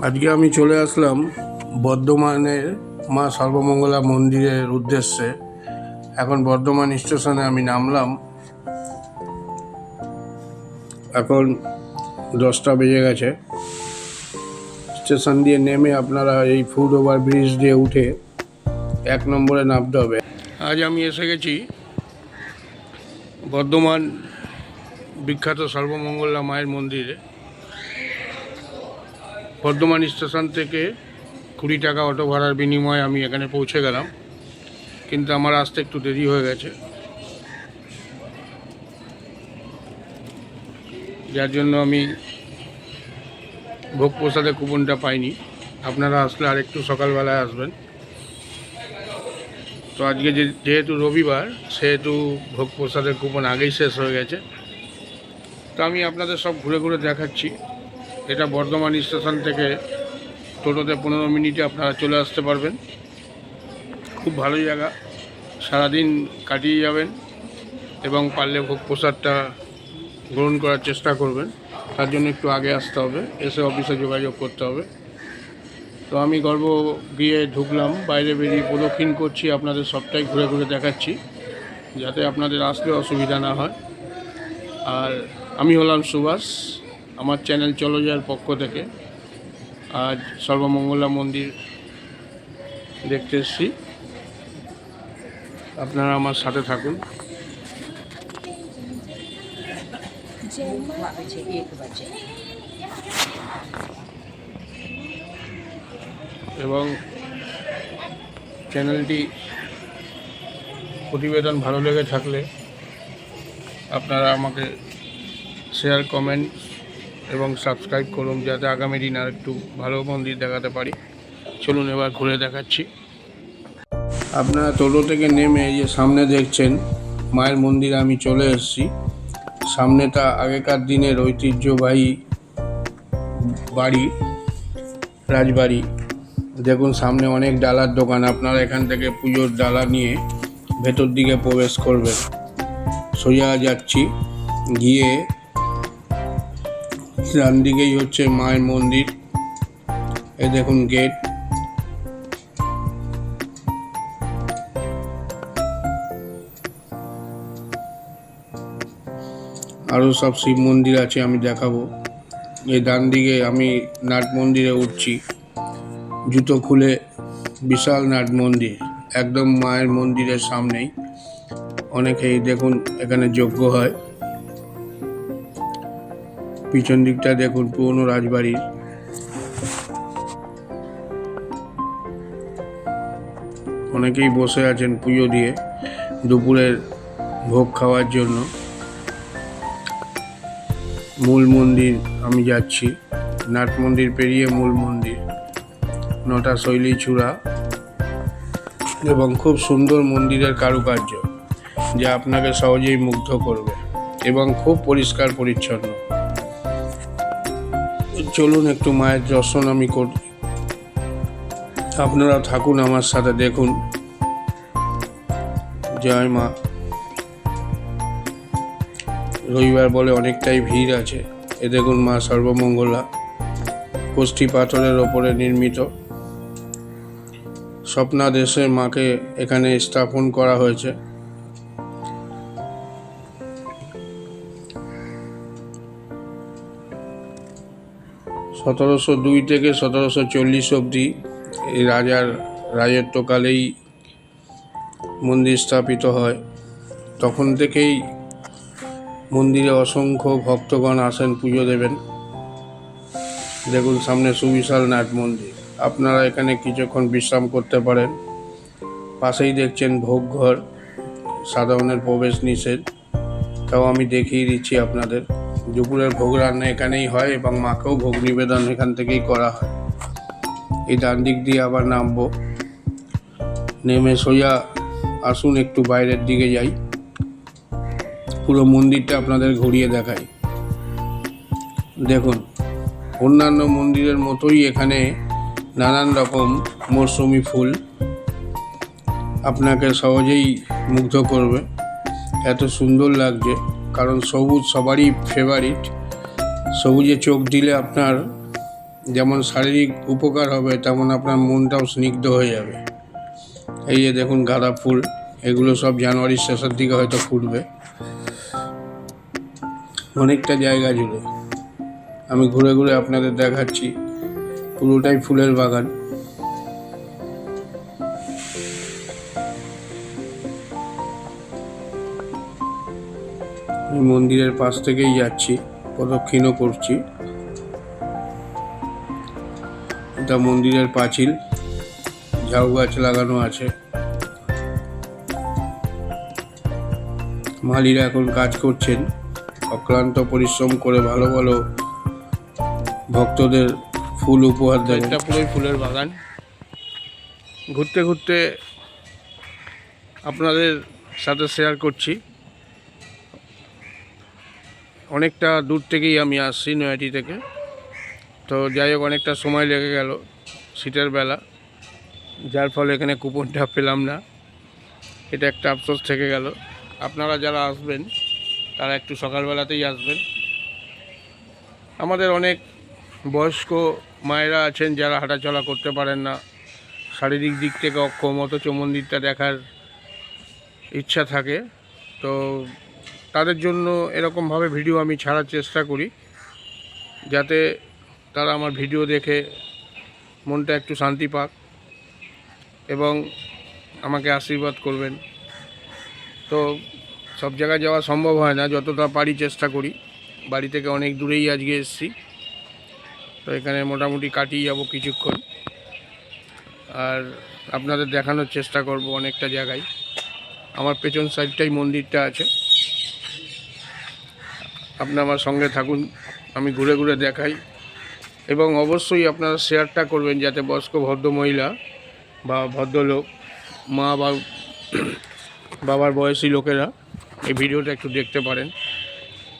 আজকে আমি চলে আসলাম বর্ধমানের মা সর্বমঙ্গলা মন্দিরের উদ্দেশ্যে। এখন বর্ধমান স্টেশনে আমি নামলাম। এখন 10টা বেজে গেছে। স্টেশন দিয়ে নেমে আপনারা এই ফুট ওভার ব্রিজ দিয়ে উঠে 1 নম্বরে নামতে হবে। আজ আমি এসে গেছি বর্ধমান বিখ্যাত সর্বমঙ্গলা মায়ের মন্দিরে। বর্ধমান স্টেশন থেকে 20 টাকা অটো ভাড়ার বিনিময়ে আমি এখানে পৌঁছে গেলাম, কিন্তু আমার আসতে একটু দেরি হয়ে গেছে, যার জন্য আমি ভোগ প্রসাদের কুপনটা পাইনি। আপনারা আসলে আর একটু সকালবেলায় আসবেন। তো আজকে যেহেতু রবিবার, সেহেতু ভোগ প্রসাদের কুপন আগেই শেষ হয়ে গেছে। তো আমি আপনাদের সব ঘুরে ঘুরে দেখাচ্ছি। এটা বর্ধমান স্টেশন থেকে টোটোতে 15 মিনিটে আপনারা চলে আসতে পারবেন। খুব ভালো জায়গা, সারাদিন কাটিয়ে যাবেন এবং পারলে ভোগ প্রসাদটা গ্রহণ করার চেষ্টা করবেন। তার জন্য একটু আগে আসতে হবে, এসে অফিসে যোগাযোগ করতে হবে। তো আমি গর্ব গিয়ে ঢুকলাম, বাইরে বেরিয়ে প্রদক্ষিণ করছি, আপনাদের সবটাই ঘুরে ঘুরে দেখাচ্ছি যাতে আপনাদের আসতে অসুবিধা না হয়। আর আমি হলাম সুভাষ, আমার চ্যানেল চলো যাওয়ার পক্ষ থেকে আজ সর্বমঙ্গলা মন্দির দেখতে এসেছি। আপনারা আমার সাথে থাকুন। এবং চ্যানেলটি প্রতিবেদন ভালো লেগে থাকলে আপনারা আমাকে শেয়ার, কমেন্ট এবং সাবস্ক্রাইব করুন, যাতে আগামী দিন আর একটু ভালো মন্দির দেখাতে পারি। চলুন এবার ঘুরে দেখাচ্ছি। আপনারা টোটো থেকে নেমে যে সামনে দেখছেন মায়ের মন্দিরে আমি চলে এসেছি। সামনেটা আগেকার দিনের ঐতিহ্যবাহী বাড়ি, রাজবাড়ি। দেখুন সামনে অনেক ডালার দোকান। আপনারা এখান থেকে পুজোর ডালা নিয়ে ভেতর দিকে প্রবেশ করবেন। সোজা যাচ্ছি, গিয়ে ডান দিকেই হচ্ছে মায়ের মন্দির। এই দেখুন গেট। আরও সব শিব মন্দির আছে, আমি দেখাবো। এই ডান দিকে আমি নাট মন্দিরে উঠছি। জুতো খুলে বিশাল নাট মন্দির, একদম মায়ের মন্দিরের সামনেই। অনেকেই দেখুন এখানে যজ্ঞ হয়। পিছন দিকটা দেখুন পুরনো রাজবাড়ির। অনেকেই বসে আছেন পুজো দিয়ে দুপুরের ভোগ খাওয়ার জন্য। মূল মন্দির আমি যাচ্ছি, নাট মন্দির পেরিয়ে মূল মন্দির। 9টা শৈলী চূড়া এবং খুব সুন্দর মন্দিরের কারুকার্য, যা আপনাকে সহজেই মুগ্ধ করবে এবং খুব পরিষ্কার পরিচ্ছন্ন। চলুন একটু মায়ের দর্শন আমি করি। আপনারা থাকুন আমার সাথে, দেখুন। জয় মা। রবিবার বলে অনেকটাই ভিড় আছে। এ দেখুন মা সর্বমঙ্গলা, কষ্টি পাথরের ওপরে নির্মিত। স্বপ্নাদেশে মাকে এখানে স্থাপন করা হয়েছে। (1702 থেকে 1740 অবধি এই রাজার রাজত্বকালেই মন্দির স্থাপিত হয়। তখন থেকেই মন্দিরে অসংখ্য ভক্তগণ আসেন পুজো দেবেন। দেখুন সামনে সুবিশাল নাট মন্দির। আপনারা এখানে কিছুক্ষণ বিশ্রাম করতে পারেন। পাশেই দেখছেন ভোগ ঘর, সাধারণের প্রবেশ নিষেধ, তাও আমি দেখিয়ে দিচ্ছি আপনাদের। দুপুরের ভোগ রান্না এখানেই হয় এবং মাকেও ভোগ নিবেদন এখান থেকেই করা হয়। এই ডান দিক দিয়ে আবার নামবো, নেমে সোজা আসুন একটু বাইরের দিকে যাই, পুরো মন্দিরটা আপনাদের ঘুরিয়ে দেখাই। দেখুন অন্যান্য মন্দিরের মতোই এখানে নানান রকম মৌসুমি ফুল আপনাকে সহজেই মুগ্ধ করবে। এত সুন্দর লাগছে, কারণ সবুজ সবারই ফেভারিট। সবুজে চোখ দিলে আপনার যেমন শারীরিক উপকার হবে, তেমন আপনার মনটাও স্নিগ্ধ হয়ে যাবে। এই যে দেখুন গাঁদা ফুল, এগুলো সব জানুয়ারির শেষের দিকে হয়তো ফুটবে অনেকটা জায়গা জুড়ে। আমি ঘুরে ঘুরে আপনাদের দেখাচ্ছি, পুরোটাই ফুলের বাগান। আমি মন্দিরের পাশ থেকেই যাচ্ছি, প্রদক্ষিণও করছি। এটা মন্দিরের পাঁচিল, ঝাউ গাছ লাগানো আছে। মালিরা এখন কাজ করছেন, অক্লান্ত পরিশ্রম করে ভালো ভালো ভক্তদের ফুল উপহার দেন। এটা পুরোই ফুলের বাগান। ঘুরতে ঘুরতে আপনাদের সাথে শেয়ার করছি। অনেকটা দূর থেকেই আমি আসছি, নয়াটি থেকে। তো যাই হোক, অনেকটা সময় লেগে গেল শীতের বেলা, যার ফলে এখানে কুপনটা পেলাম না। এটা একটা আফসোস থেকে গেল। আপনারা যারা আসবেন তারা একটু সকালবেলাতেই আসবেন। আমাদের অনেক বয়স্ক মায়েরা আছেন যারা হাঁটাচলা করতে পারেন না, শারীরিক দিক থেকে অক্ষম, অথচ মন্দিরটা দেখার ইচ্ছা থাকে। তো তাদের জন্য এরকমভাবে ভিডিও আমি ছাড়ার চেষ্টা করি, যাতে তারা আমার ভিডিও দেখে মনটা একটু শান্তি পাক এবং আমাকে আশীর্বাদ করবেন। তো সব জায়গায় যাওয়া সম্ভব হয় না, যতটা পারি চেষ্টা করি। বাড়ি থেকে অনেক দূরেই আজকে এসেছি, তো এখানে মোটামুটি কাটিয়ে যাব কিছুক্ষণ, আর আপনাদের দেখানোর চেষ্টা করব অনেকটা জায়গায়। আমার পেছন সাইডটাই মন্দিরটা আছে। আপনি আমার সঙ্গে থাকুন, আমি ঘুরে ঘুরে দেখাই। এবং অবশ্যই আপনারা শেয়ারটা করবেন, যাতে বয়স্ক ভদ্রমহিলা বা ভদ্রলোক, মা বা বাবার বয়সী লোকেরা এই ভিডিওটা একটু দেখতে পারেন।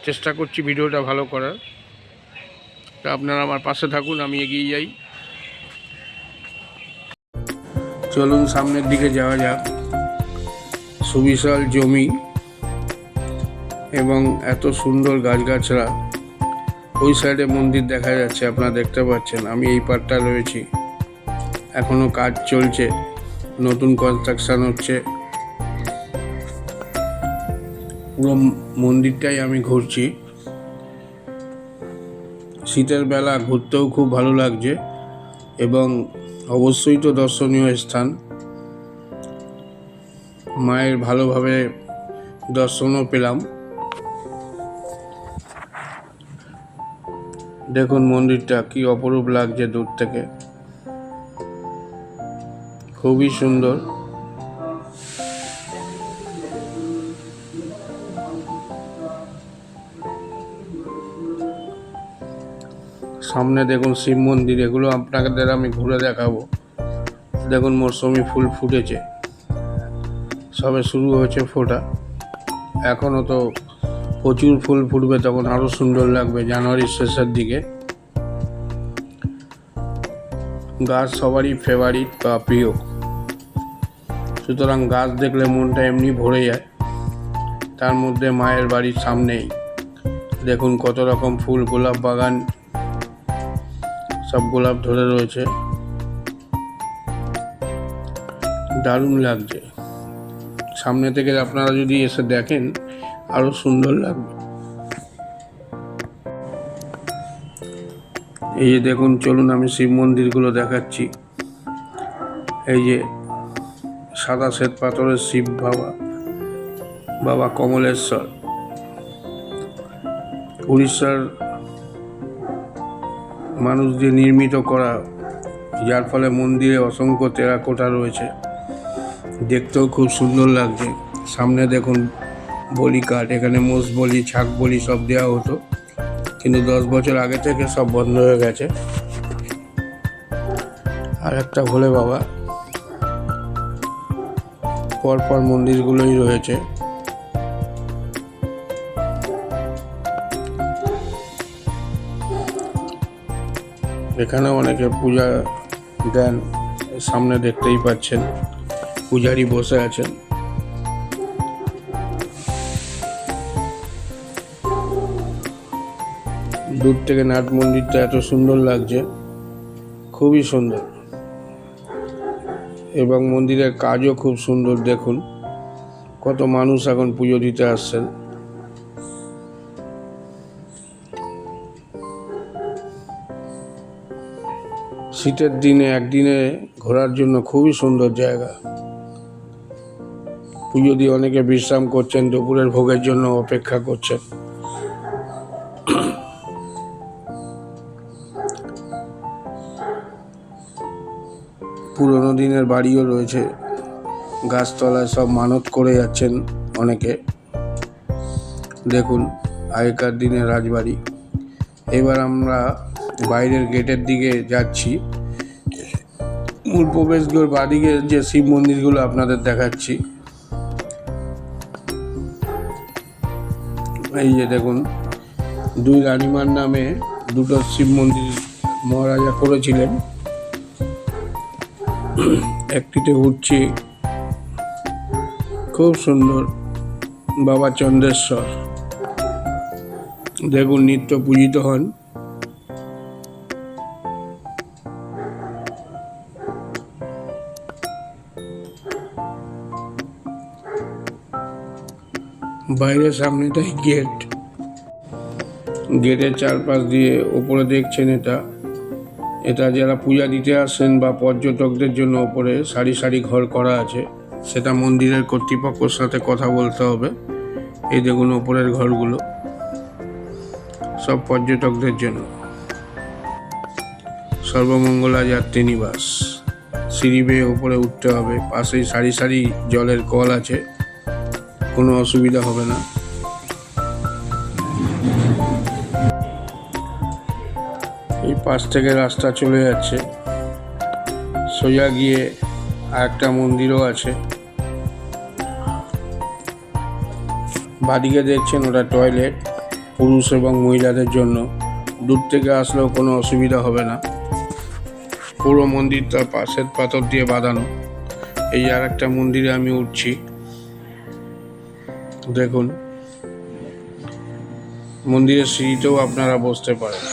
চেষ্টা করছি ভিডিওটা ভালো করার। তা আপনারা আমার পাশে থাকুন, আমি এগিয়ে যাই। চলুন সামনের দিকে যাওয়া যাক। সুবিশাল জমি এবং এত সুন্দর গাছগাছরা। ওই সাইডে মন্দির দেখা যাচ্ছে, আপনারা দেখতে পাচ্ছেন। আমি এই পার্টটা রয়েছি, এখনো কাজ চলছে, নতুন কনস্ট্রাকশন হচ্ছে। পুরো মন্দিরটাই আমি ঘুরছি। শীতের বেলা ঘুরতেও খুব ভালো লাগছে, এবং অবশ্যই তো দর্শনীয় স্থান। মায়ের ভালোভাবে দর্শনও পেলাম। দেখুন মন্দিরটা কি অপরূপ লাগছে দূর থেকে, খুবই সুন্দর। সামনে দেখুন শিব মন্দির, এগুলো আপনাদের আমি ঘুরে দেখাবো। দেখুন মৌসুমি ফুল ফুটেছে, সবে শুরু হয়েছে ফোটা, এখনও তো প্রচুর ফুল ফুটবে, তখন আরও সুন্দর লাগবে জানুয়ারির শেষের দিকে। গাছ সবারই ফেভারিট বা প্রিয়, সুতরাং গাছ দেখলে মনটা এমনি ভরে যায়। তার মধ্যে মায়ের বাড়ির সামনেই দেখুন কত রকম ফুল, গোলাপ বাগান, সব গোলাপ ধরে রয়েছে, দারুণ লাগছে। সামনে থেকে আপনারা যদি এসে দেখেন আরো সুন্দর লাগবে। এই যে দেখুন, চলুন আমি শিব মন্দিরগুলো দেখাচ্ছি। এই যে সাদা শ্বেত পাথরের শিব বাবা কমলেশ্বর, উড়িষ্যার মানুষ দিয়ে নির্মিত করা, যার ফলে মন্দিরে অসংখ্য টেরাকোটা রয়েছে, দেখতেও খুব সুন্দর লাগছে। সামনে দেখুন বলি কাঠ, এখানে মোষ বলি, ছাগ বলি সব দেওয়া হতো, কিন্তু 10 বছর আগে থেকে সব বন্ধ হয়ে গেছে। আর একটা ভোলে বাবা, পরপর মন্দিরগুলোই রয়েছে। এখানে অনেকে পূজা দেন, সামনে দেখতেই পাচ্ছেন পূজারি বসে আছেন। দূর থেকে নাট মন্দিরটা এত সুন্দর লাগছে, খুবই সুন্দর এবং মন্দিরের কাজও খুব সুন্দর। দেখুন কত মানুষ এখন পুজো দিতে আসছেন। শীতের দিনে একদিনে ঘোরার জন্য খুবই সুন্দর জায়গা। পুজো দিয়ে অনেকে বিশ্রাম করছেন, দুপুরের ভোগের জন্য অপেক্ষা করছেন। পুরনো দিনের বাড়িও রয়েছে, গাছতলায় সব মানত করে যাচ্ছেন অনেকে। দেখুন আগেকার দিনের রাজবাড়ি। এবার আমরা বাইরের গেটের দিকে যাচ্ছি। মূল প্রবেশদ্বার বাদিকে যে শিব মন্দিরগুলো আপনাদের দেখাচ্ছি। এই যে দেখুন, দুই রানীমার নামে দুটো শিব মন্দির মহারাজা করেছিলেন। একটিতে উঠছি, খুব সুন্দর, বাবা চন্দ্রেশ্বর। দেখুন নিত্য পূজিত হন। বাইরের সামনেটাই গেট। গেটের চারপাশ দিয়ে ওপরে দেখছেন এটা যারা পূজা দিতে আসেন বা পর্যটকদের জন্য ওপরে সারি সারি ঘর করা আছে। সেটা মন্দিরের কর্তৃপক্ষের সাথে কথা বলতে হবে। এই দেখুন ওপরের ঘরগুলো সব পর্যটকদের জন্য। সর্বমঙ্গলা যাত্রী নিবাস। সিঁড়ি বেয়ে ওপরে উঠতে হবে। পাশেই সারি সারি জলের কল আছে, কোনো অসুবিধা হবে না। এই পাশ থেকে রাস্তা চলে যাচ্ছে, সোজা গিয়ে আরেকটা মন্দিরও আছে। বাদিকে দেখছেন ওটা টয়লেট, পুরুষ এবং মহিলাদের জন্য। দূর থেকে আসলেও কোনো অসুবিধা হবে না। পুরো মন্দিরটা পাশের পাথর দিয়ে বাঁধানো। এই আর একটা মন্দিরে আমি উঠছি। দেখুন মন্দিরের সিঁড়িতেও আপনারা বসতে পারেন।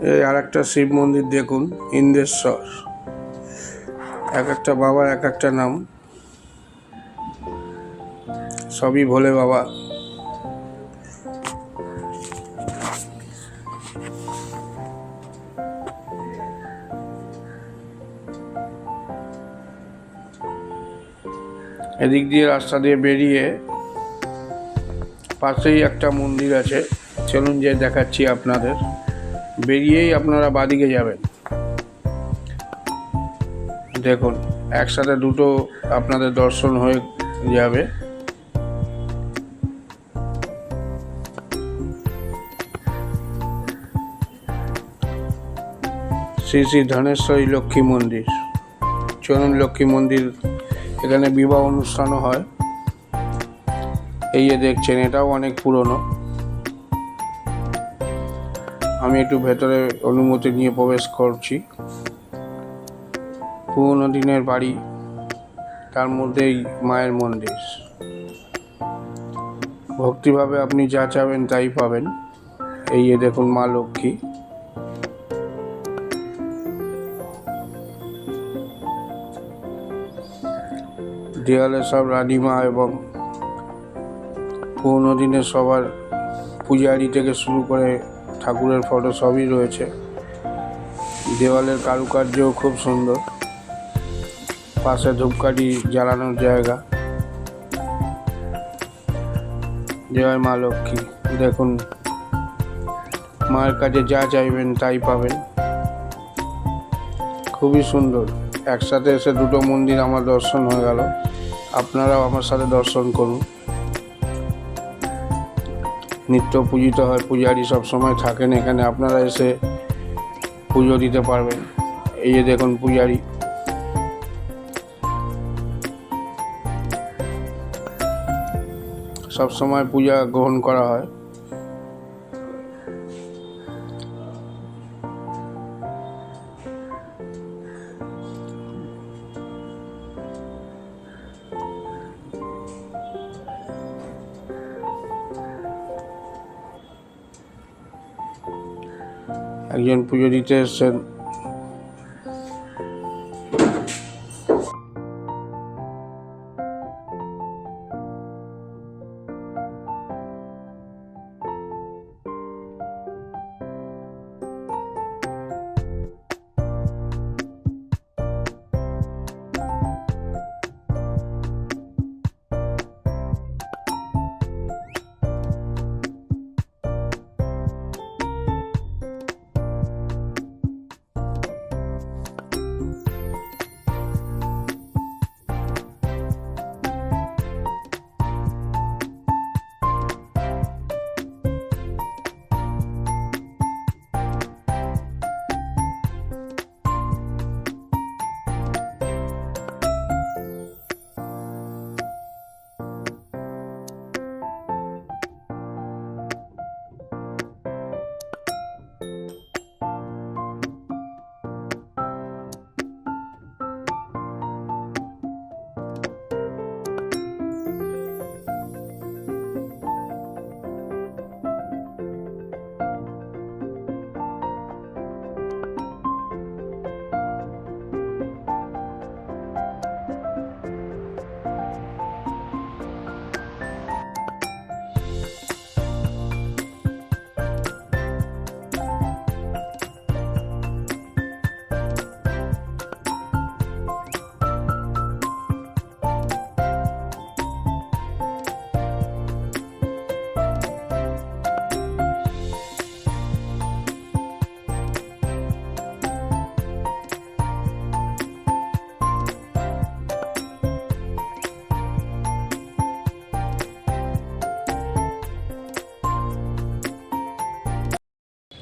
এই আর একটা শিব মন্দির দেখুন, ইন্দ্রেশ্বর। এক একটা বাবার এক একটা নাম, সবই ভোলে বাবা। এদিক দিয়ে রাস্তা দিয়ে বেরিয়ে পাশেই একটা মন্দির আছে, চলুন যে দেখাচ্ছি আপনাদের। বেরিয়েই আপনারা বাদিকে যাবেন। দেখুন একসাথে দুটো আপনাদের দর্শন হয়ে যাবে। শ্রী শ্রী ধনেশ্বরী লক্ষ্মী মন্দির। চলুন লক্ষ্মী মন্দির, এখানে বিবাহ অনুষ্ঠানও হয়। এই যে দেখছেন এটাও অনেক পুরনো। আমি একটু ভেতরে অনুমতি নিয়ে প্রবেশ করছি। পুরনো দিনের বাড়ি, তার মধ্যেই মায়ের মন্দির। ভক্তিভাবে আপনি যা চাবেন তাই পাবেন। এই যে দেখুন মা লক্ষ্মী। দেওয়ালে সব রানীমা এবং পুরনো দিনের সবার পূজারি থেকে শুরু করে ঠাকুরের ফটো সবই রয়েছে। দেওয়ালের কারুকার্যও খুব সুন্দর। পাশে ধূপকাঠি জ্বালানোর জায়গা। জয় মা লক্ষ্মী। দেখুন মায়ের কাছে যা চাইবেন তাই পাবেন। খুবই সুন্দর। একসাথে এসে দুটো মন্দির আমার দর্শন হয়ে গেল। আপনারাও আমার সাথে দর্শন করুন। নিত্য পূজিত হয়, পূজারি সবসময় থাকেন এখানে, আপনারা এসে পুজো দিতে পারবেন। এই যে দেখুন পূজারি। সবসময় পূজা গ্রহণ করা হয়। একজন পুজো দিতে এসছেন।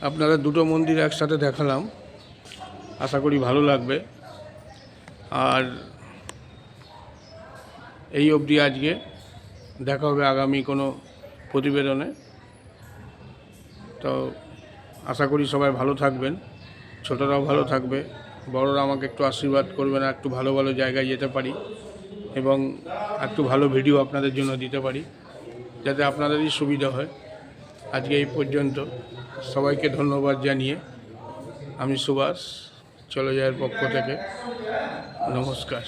আপনারা দুটো মন্দির একসাথে দেখালাম, আশা করি ভালো লাগবে। আর এই অবধি আজকে, দেখা হবে আগামী কোনো প্রতিবেদনে। তো আশা করি সবাই ভালো থাকবেন, ছোটরাও ভালো থাকবে, বড়রা আমাকে একটু আশীর্বাদ করবেন, একটু ভালো ভালো জায়গায় যেতে পারি এবং একটু ভালো ভিডিও আপনাদের জন্য দিতে পারি, যাতে আপনাদেরই সুবিধা হয়। আজকে এই পর্যন্ত, সবাইকে ধন্যবাদ জানিয়ে আমি সুভাষ চলে যাওয়ার পক্ষ থেকে নমস্কার।